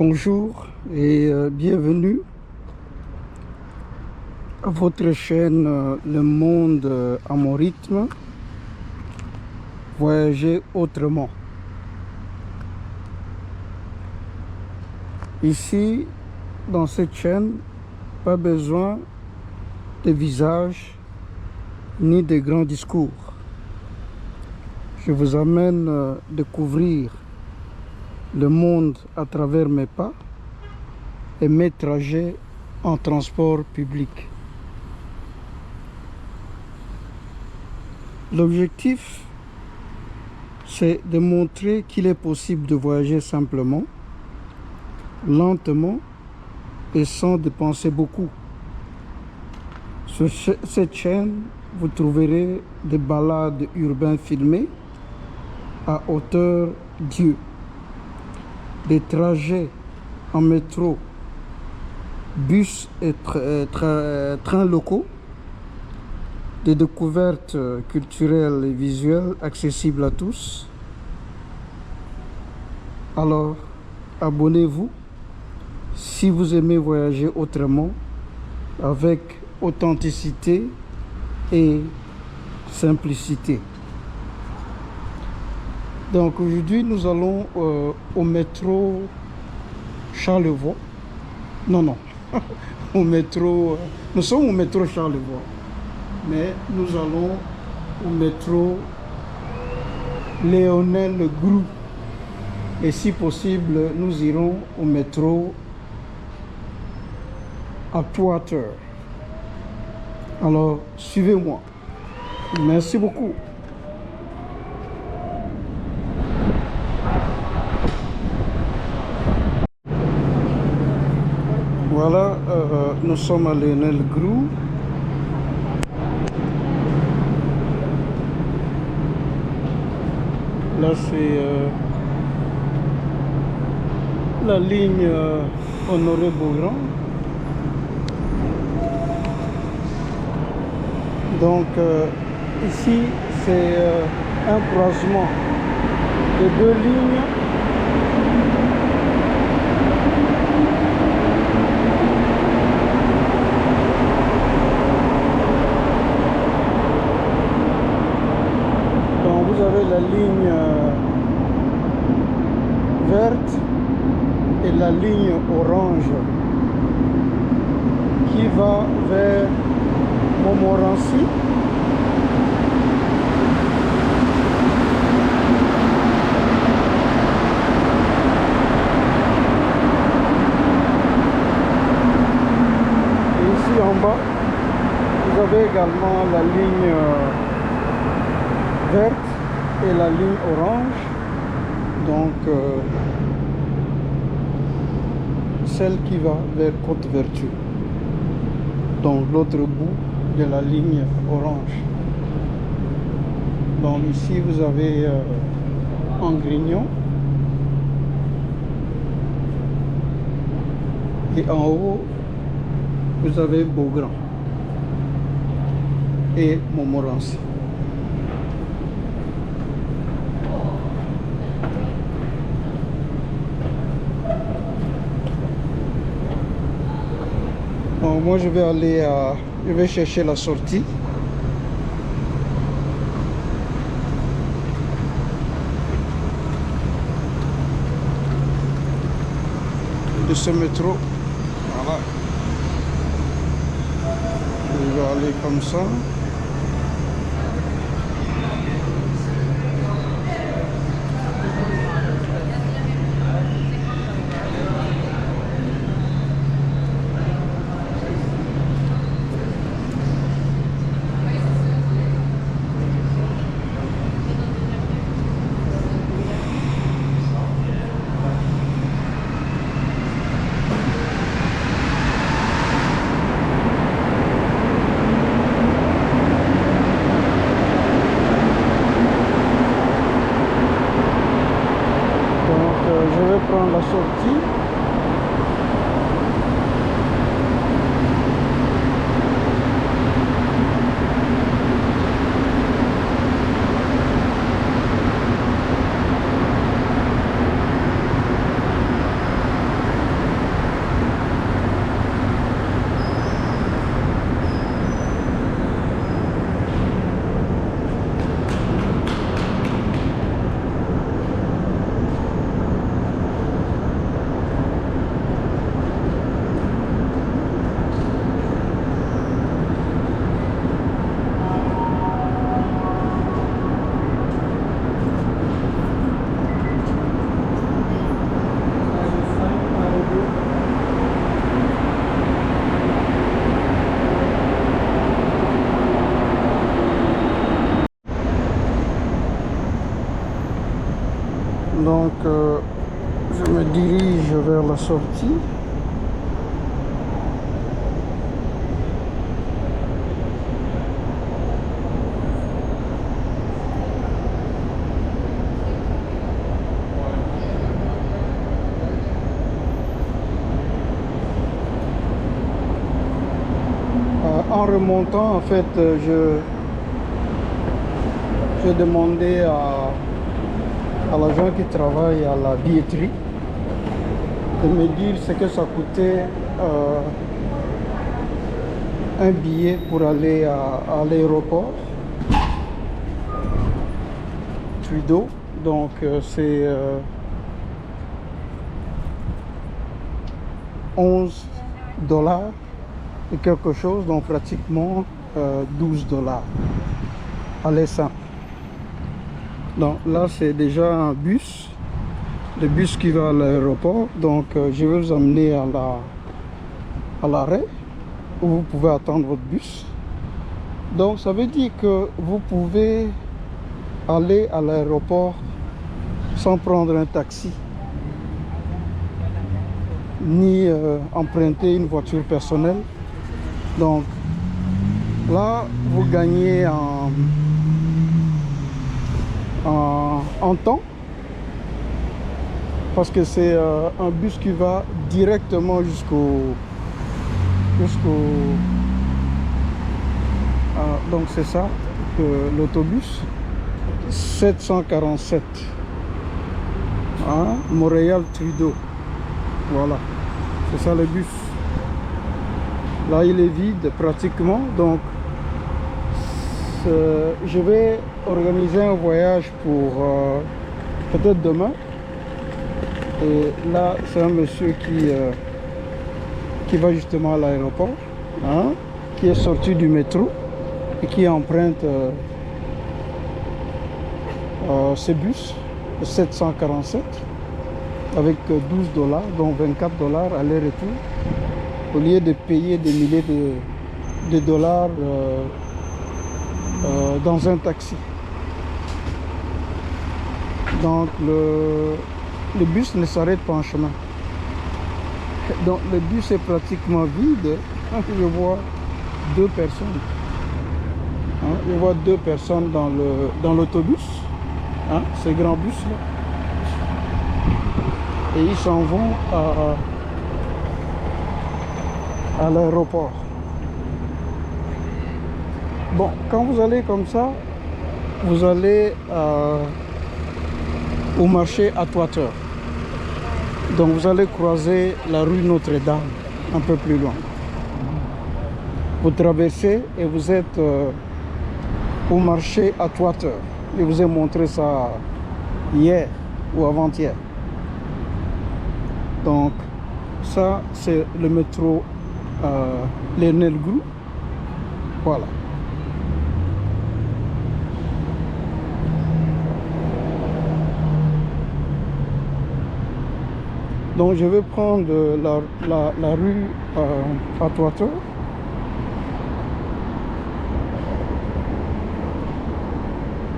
Bonjour et bienvenue à votre chaîne Le Monde à mon rythme, voyager autrement. Ici, dans cette chaîne, pas besoin de visage ni de grands discours. Je vous amène découvrir le monde à travers mes pas et mes trajets en transport public. L'objectif, c'est de montrer qu'il est possible de voyager simplement, lentement et sans dépenser beaucoup. Sur cette chaîne, vous trouverez des balades urbaines filmées à hauteur d'yeux, des trajets en métro, bus et trains locaux, des découvertes culturelles et visuelles accessibles à tous. Alors, abonnez-vous si vous aimez voyager autrement, avec authenticité et simplicité. Donc aujourd'hui, nous allons au métro Charlevoix. Non, au métro. Nous sommes au métro Charlevoix, mais nous allons au métro Léonel Groulx. Et si possible, nous irons au métro Atwater. Alors, suivez-moi. Merci beaucoup. Voilà, nous sommes à Léonel Groulx. Là, c'est la ligne Honoré-Beaugrand. Donc, ici, c'est un croisement de deux lignes. Vous avez la ligne verte et la ligne orange qui va vers Montmorency. Et ici en bas, vous avez également la ligne verte et la ligne orange, donc celle qui va vers Côte-Vertu, donc l'autre bout de la ligne orange. Donc ici vous avez Angrignon et en haut vous avez Beaugrand et Montmorency. Bon, moi je vais chercher la sortie. De ce métro. Voilà. Je vais aller comme ça. Je vais prendre la sortie. sortie. En remontant, en fait, j'ai demandé à l'agent qui travaille à la billetterie de me dire ce que ça coûtait un billet pour aller à l'aéroport Trudeau. Donc c'est 11 $ et quelque chose, donc pratiquement 12 $. Allez, ça. Donc là, c'est déjà un bus, le bus qui va à l'aéroport. Donc je vais vous amener à l'arrêt où vous pouvez attendre votre bus. Donc ça veut dire que vous pouvez aller à l'aéroport sans prendre un taxi, ni emprunter une voiture personnelle. Donc là, vous gagnez en temps, parce que c'est un bus qui va directement jusqu'au donc c'est ça, l'autobus 747, hein, Montréal Trudeau. Voilà, c'est ça le bus. Là, il est vide pratiquement, donc je vais organiser un voyage pour peut-être demain. Et là, c'est un monsieur qui va justement à l'aéroport, hein, qui est sorti du métro et qui emprunte ce bus 747 avec 12 $, dont 24 $ aller-retour, au lieu de payer des milliers de dollars dans un taxi. Donc le bus ne s'arrête pas en chemin. Donc le bus est pratiquement vide. Je vois deux personnes. Hein, je vois deux personnes dans l'autobus, hein, ces grands bus là. Et ils s'en vont à l'aéroport. Bon, quand vous allez comme ça, vous allez au marché Atwater. Donc vous allez croiser la rue Notre-Dame un peu plus loin. Vous traversez et vous êtes au marché Atwater. Je vous ai montré ça hier ou avant-hier. Donc ça c'est le métro Lionel Groulx. Voilà. Donc je vais prendre la rue Atwater.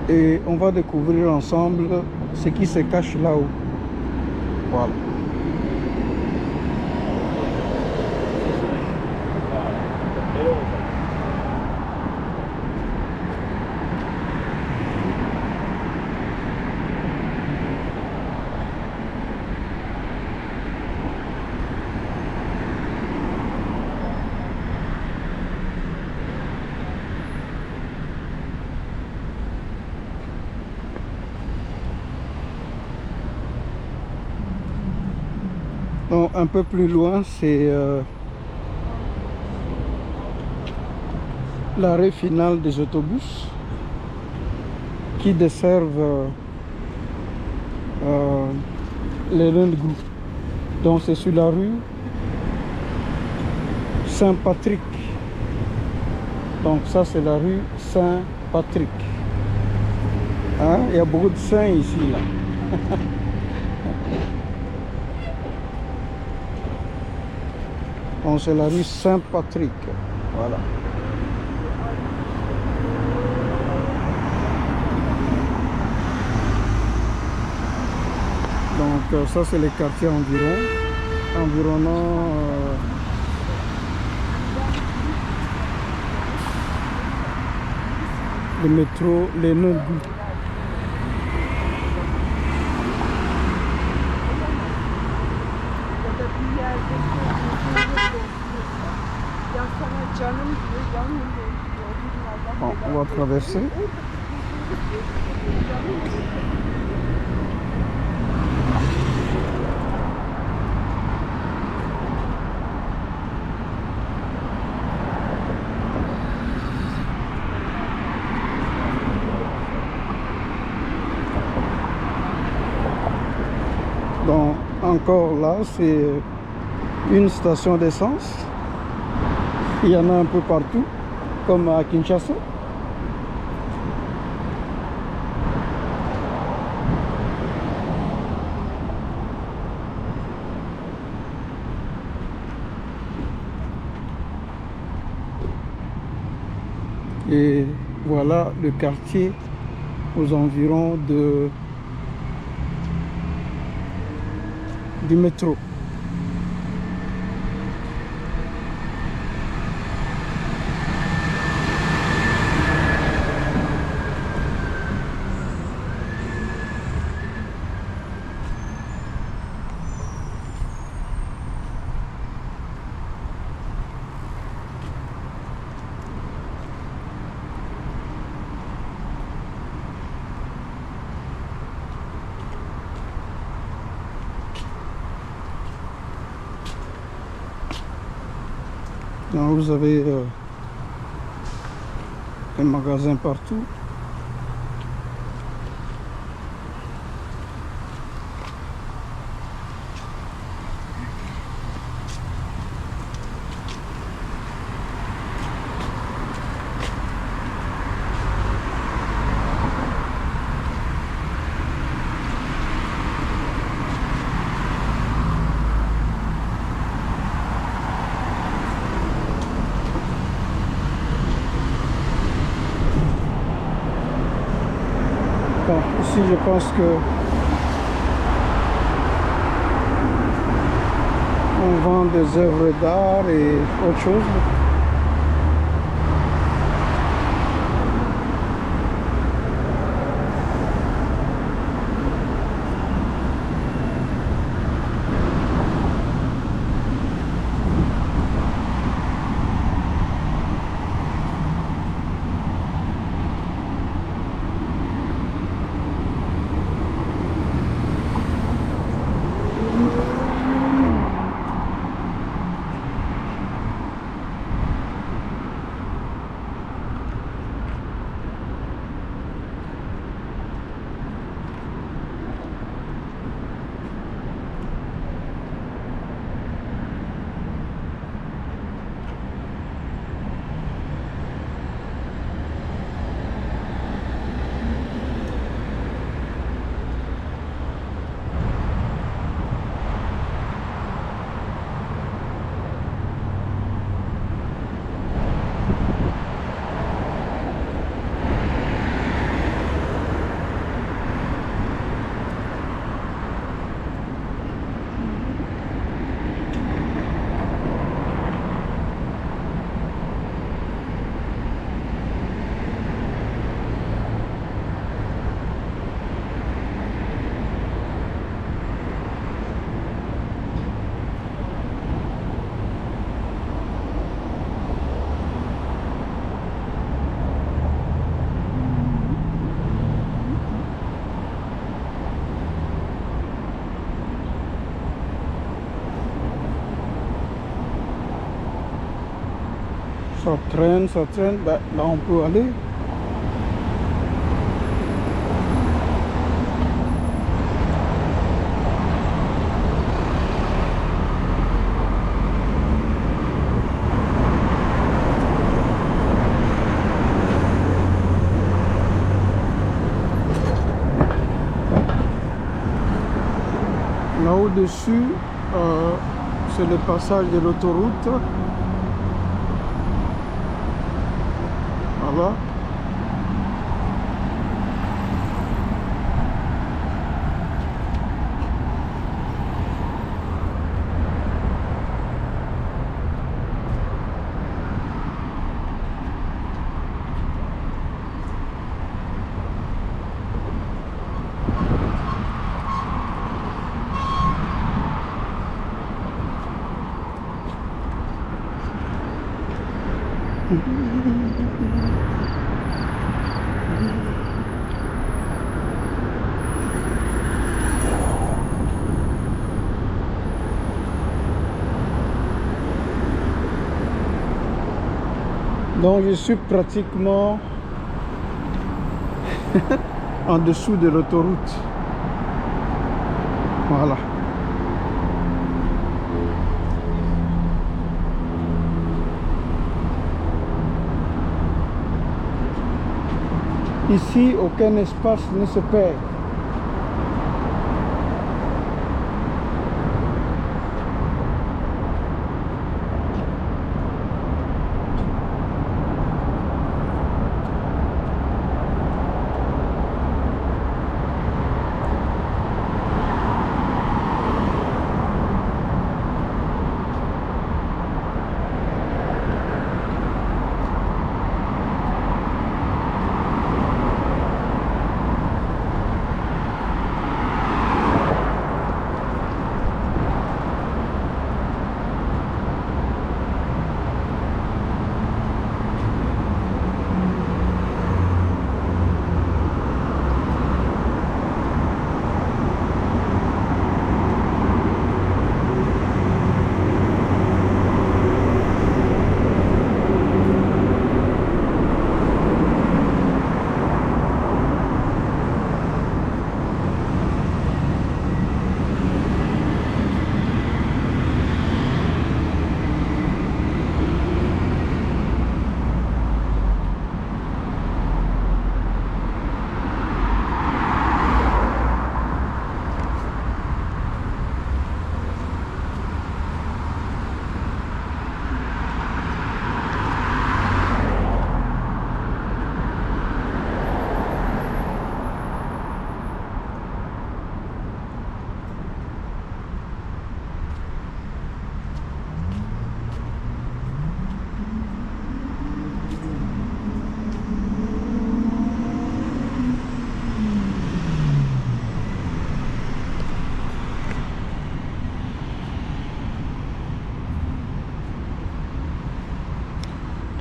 Et on va découvrir ensemble ce qui se cache là-haut. Voilà. Donc, un peu plus loin, c'est l'arrêt final des autobus qui desservent les Lionel Groulx. Donc c'est sur la rue Saint-Patrick. Donc ça c'est la rue Saint-Patrick. Hein? Il y a beaucoup de saints ici là. Donc c'est la rue Saint-Patrick. Voilà. Donc ça c'est les quartiers environ. environnant le métro Les Nongoûts. Bon, on va traverser. Donc, encore là, c'est une station d'essence. Il y en a un peu partout, comme à Kinshasa. Et voilà le quartier aux environs du métro. Donc vous avez des magasins partout. Bon, ici je pense que on vend des œuvres d'art et autre chose. Ça traîne, ben, là on peut aller. Là au-dessus, c'est le passage de l'autoroute. Voilà. Donc je suis pratiquement en dessous de l'autoroute. Voilà. Ici, aucun espace ne se perd.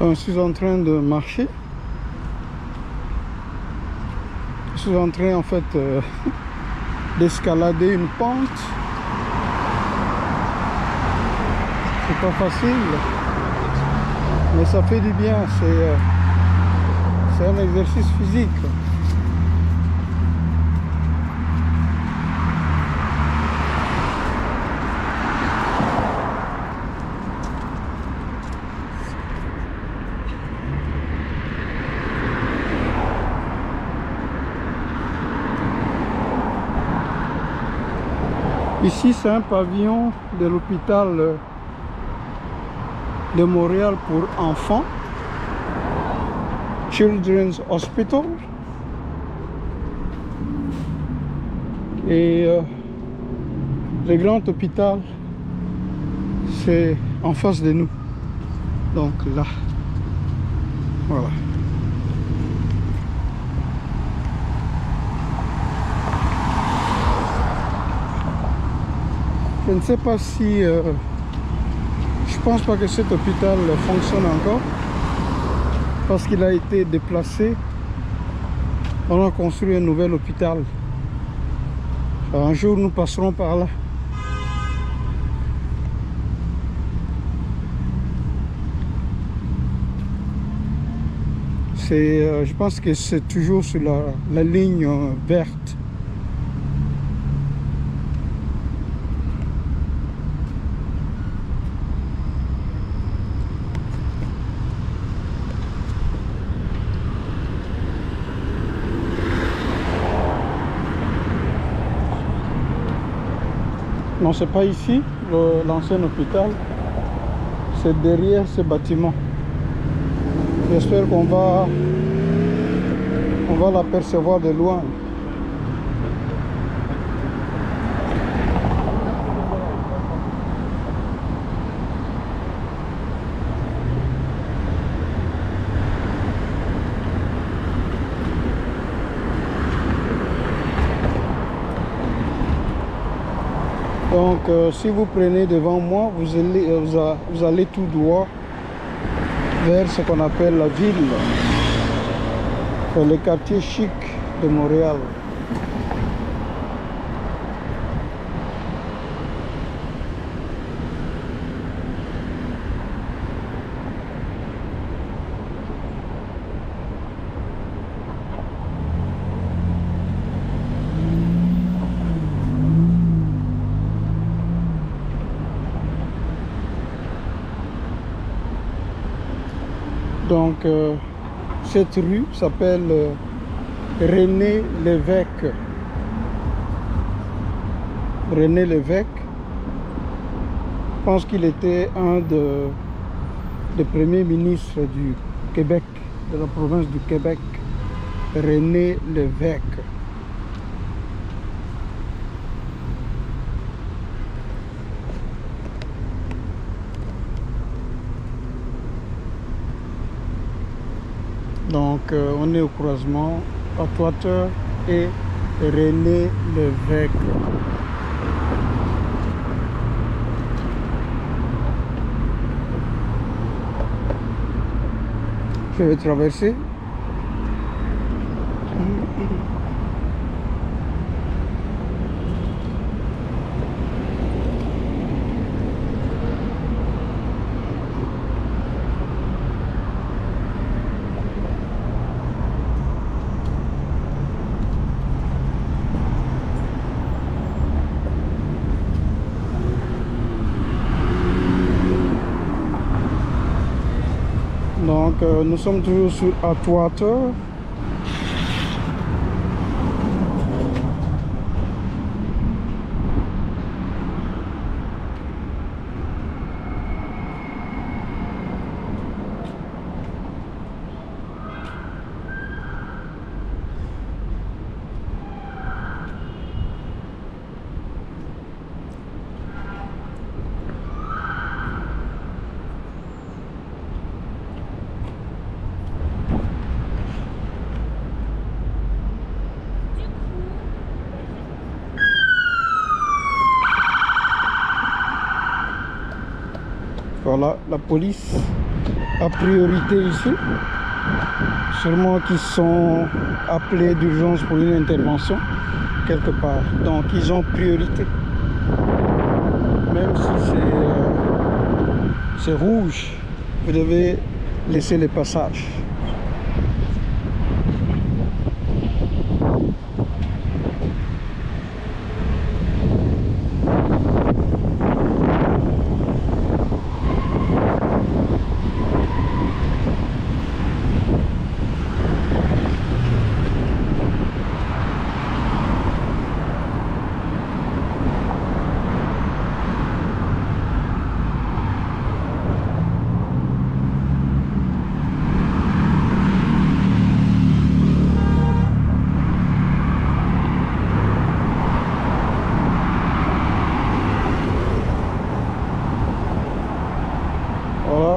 Donc, je suis en train de marcher. Je suis en train en fait d'escalader une pente. C'est pas facile, mais ça fait du bien. C'est un exercice physique. Ici, c'est un pavillon de l'hôpital de Montréal pour enfants, Children's Hospital. Et le grand hôpital, c'est en face de nous. Donc là, voilà. Je ne sais pas si... je pense pas que cet hôpital fonctionne encore. Parce qu'il a été déplacé. On a construit un nouvel hôpital. Un jour, nous passerons par là. Je pense que c'est toujours sur la ligne verte. Non, c'est pas ici, l'ancien hôpital. C'est derrière ce bâtiment. J'espère qu'on va l'apercevoir de loin. Donc si vous prenez devant moi, vous allez tout droit vers ce qu'on appelle la ville, le quartier chic de Montréal. Donc, cette rue s'appelle René Lévesque. René Lévesque, je pense qu'il était un des premiers ministres du Québec, de la province du Québec. René Lévesque. Donc, on est au croisement Atwater et René Lévesque. Je vais traverser. Donc, nous sommes toujours sur Atwater. Voilà, la police a priorité ici. Sûrement qu'ils sont appelés d'urgence pour une intervention quelque part. Donc ils ont priorité. Même si c'est rouge, vous devez laisser le passage.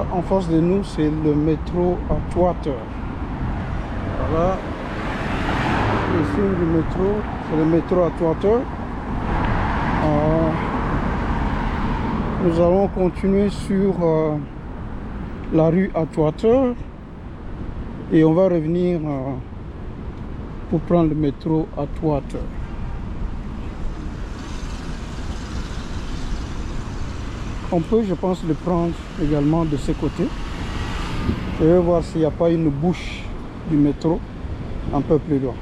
En face de nous, c'est le métro Atwater. Voilà, le signe du métro, c'est le métro Atwater. Nous allons continuer sur la rue Atwater et on va revenir pour prendre le métro Atwater. On peut, je pense, le prendre également de ce côté. Je vais voir s'il n'y a pas une bouche du métro un peu plus loin.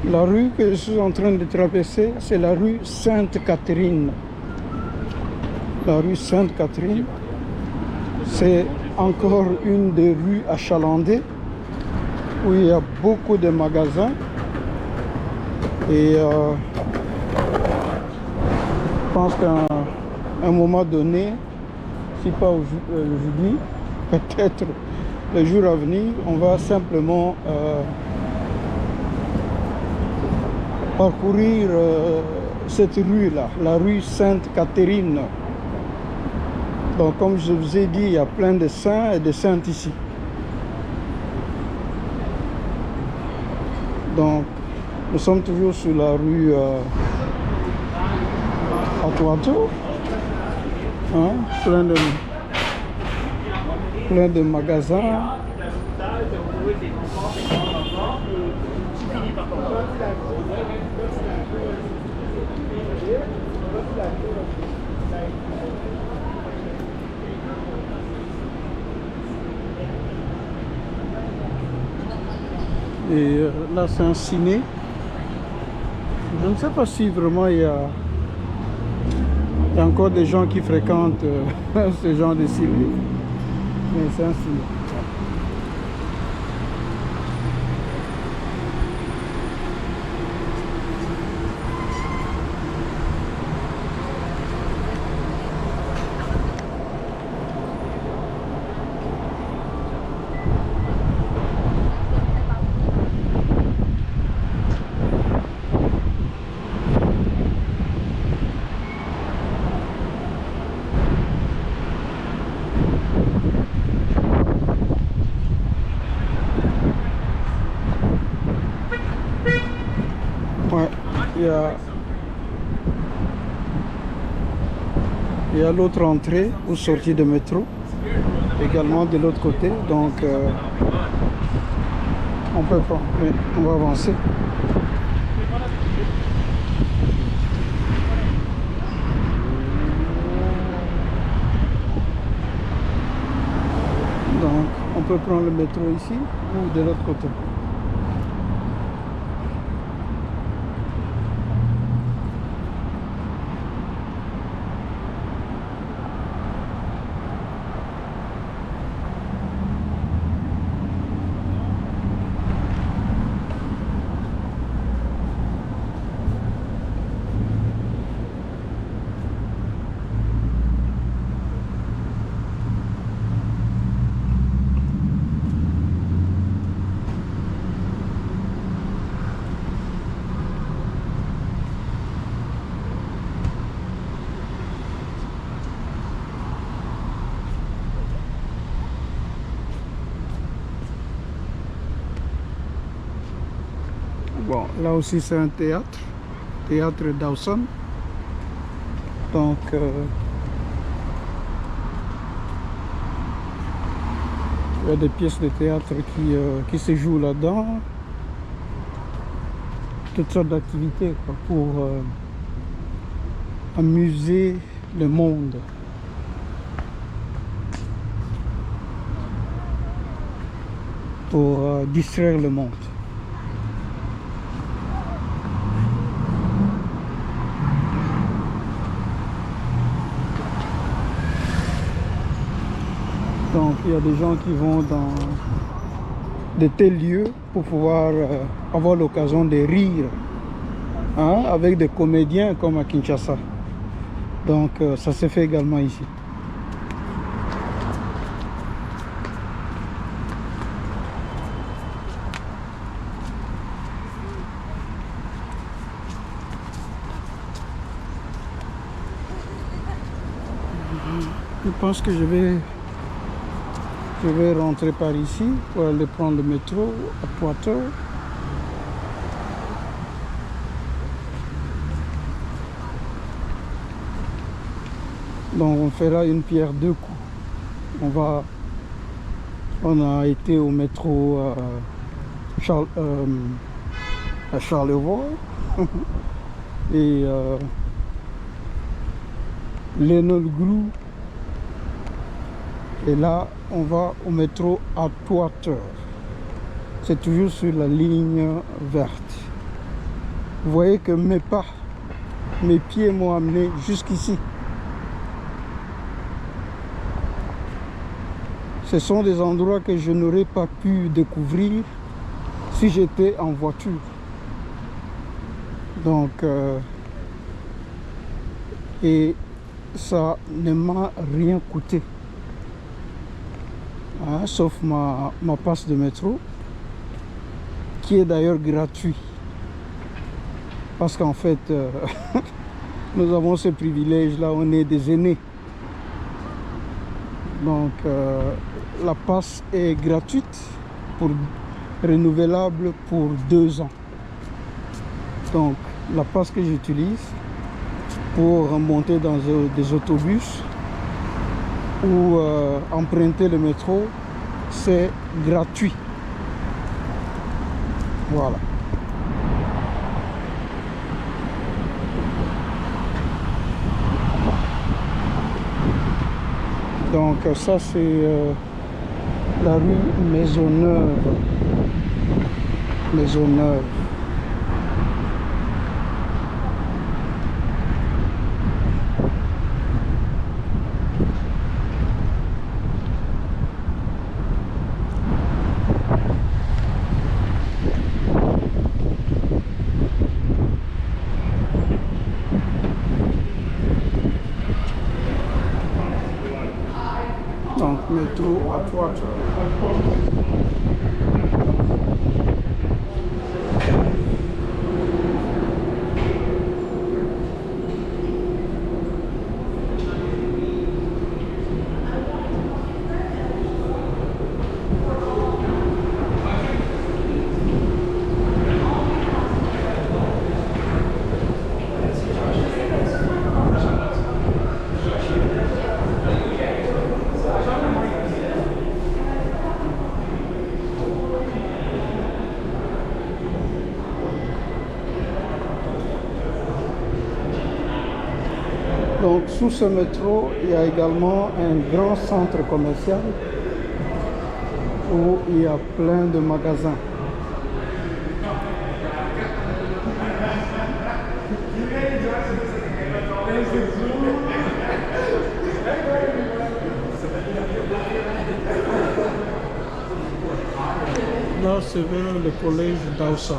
La rue que je suis en train de traverser, c'est la rue Sainte-Catherine. La rue Sainte-Catherine, c'est encore une des rues achalandées où il y a beaucoup de magasins. Et je pense qu'à un moment donné, si pas aujourd'hui, peut-être les jours à venir, on va simplement parcourir cette rue-là, la rue Sainte-Catherine. Donc, comme je vous ai dit, il y a plein de saints et de saintes ici. Donc, nous sommes toujours sur la rue Atuato, hein, plein de magasins. Et là, c'est un ciné. Je ne sais pas si vraiment il y a encore des gens qui fréquentent ce genre de ciné. Mais c'est un ciné. Ouais, il y a l'autre entrée ou sortie de métro également de l'autre côté, donc on peut pas, mais on va avancer. Donc on peut prendre le métro ici ou de l'autre côté. Bon, là aussi c'est un théâtre Dawson. Donc il y a des pièces de théâtre qui se jouent là-dedans. Toutes sortes d'activités pour amuser le monde. Pour distraire le monde. Donc il y a des gens qui vont dans de tels lieux pour pouvoir avoir l'occasion de rire, hein, avec des comédiens comme à Kinshasa. Donc ça se fait également ici. Je pense que je vais rentrer par ici pour aller prendre le métro à Poitiers. Donc on fera une pierre deux coups. On a été au métro à Charlevoix et Lenolgrou. Et là, on va au métro à Poitiers. C'est toujours sur la ligne verte. Vous voyez que mes pieds m'ont amené jusqu'ici. Ce sont des endroits que je n'aurais pas pu découvrir si j'étais en voiture. Donc, et ça ne m'a rien coûté. hein, sauf ma passe de métro, qui est d'ailleurs gratuit. Parce qu'en fait, nous avons ce privilège-là, on est des aînés. Donc, la passe est gratuite, renouvelable pour 2 ans. Donc, la passe que j'utilise pour monter dans des autobus ou emprunter le métro, c'est gratuit. Voilà. Donc ça c'est la rue Maisonneuve. Maisonneuve. Donc métro Atwater. Donc sous ce métro, il y a également un grand centre commercial où il y a plein de magasins. Là, c'est vers le collège d'Aoussam.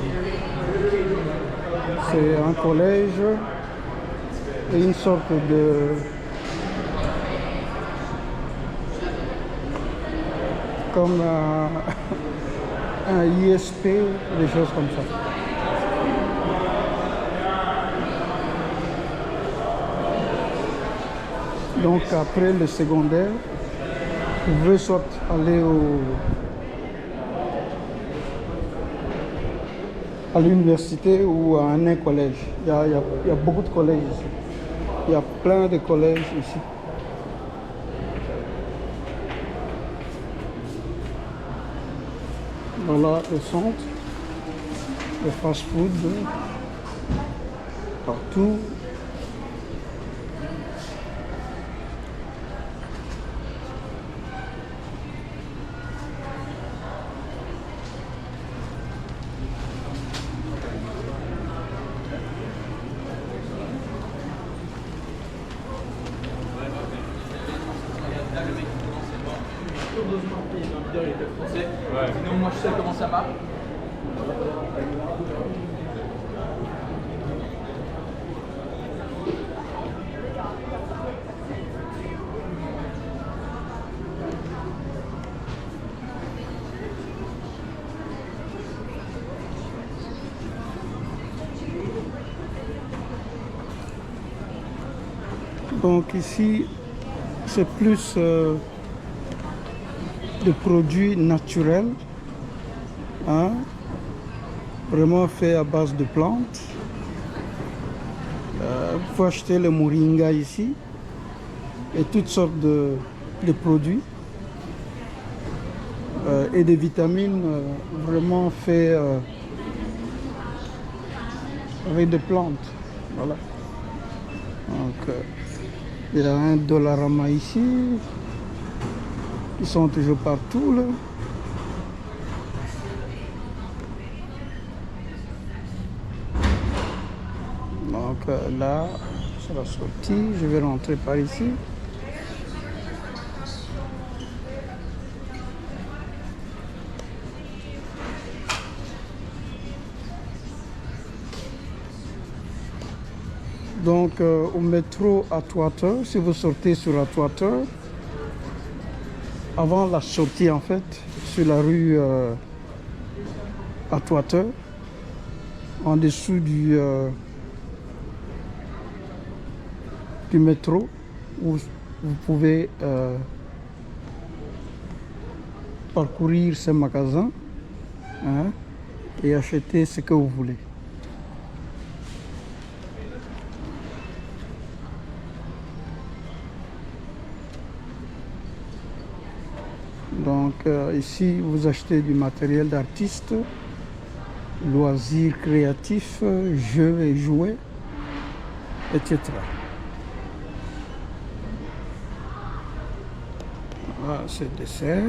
C'est un collège et une sorte de comme un ISP, des choses comme ça. Donc après le secondaire, vous pouvez soit aller à l'université ou à un collège. Il y a beaucoup de collèges ici. Il y a plein de collèges ici. Voilà le centre, le fast-food, partout. Sinon, moi je sais comment ça marche. Donc ici, c'est plus de produits naturels, hein, vraiment fait à base de plantes. Vous pouvez acheter le moringa ici et toutes sortes de produits et des vitamines vraiment fait avec des plantes. Voilà. Donc, il y a un Dollarama ici. Ils sont toujours partout là. Donc là, c'est la sortie. Je vais rentrer par ici. Donc au métro Atwater, si vous sortez sur Atwater, avant la sortie en fait, sur la rue à Toiteur, en dessous du métro, où vous pouvez parcourir ces magasins, hein, et acheter ce que vous voulez. Donc ici, vous achetez du matériel d'artiste, loisirs créatifs, jeux et jouets, etc. Voilà, c'est dessert.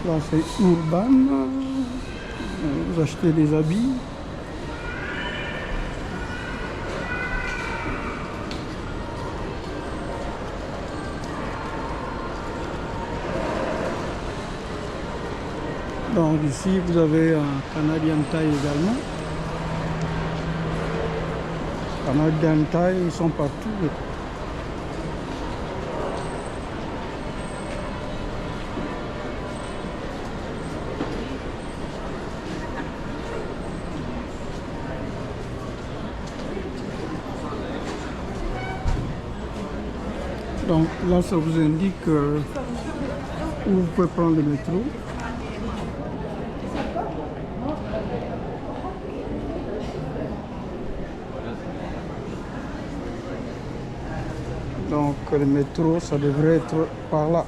Là, c'est Urban. Vous achetez des habits. Donc ici, vous avez un Canadian Tire également. Canadian Tire, ils sont partout. Donc là, ça vous indique où vous pouvez prendre le métro. Donc le métro, ça devrait être par là.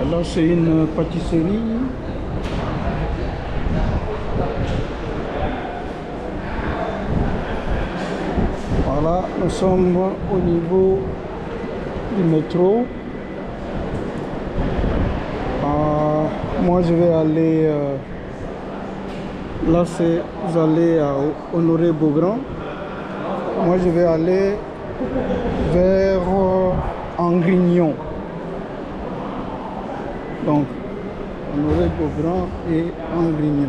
Là, c'est une pâtisserie. Voilà, nous sommes au niveau du métro. Moi, je vais aller... là, c'est vous allez à Honoré Beaugrand. Moi, je vais aller vers Angrignon. Donc, Honoré Beaugrand et Angrignon.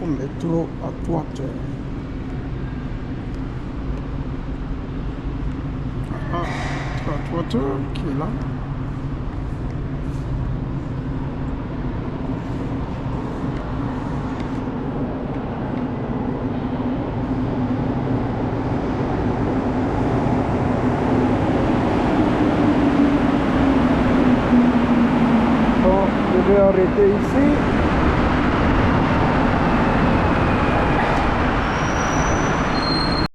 Au métro à Toiteur. À Toiteur qui est là. Bon, je vais arrêter ici.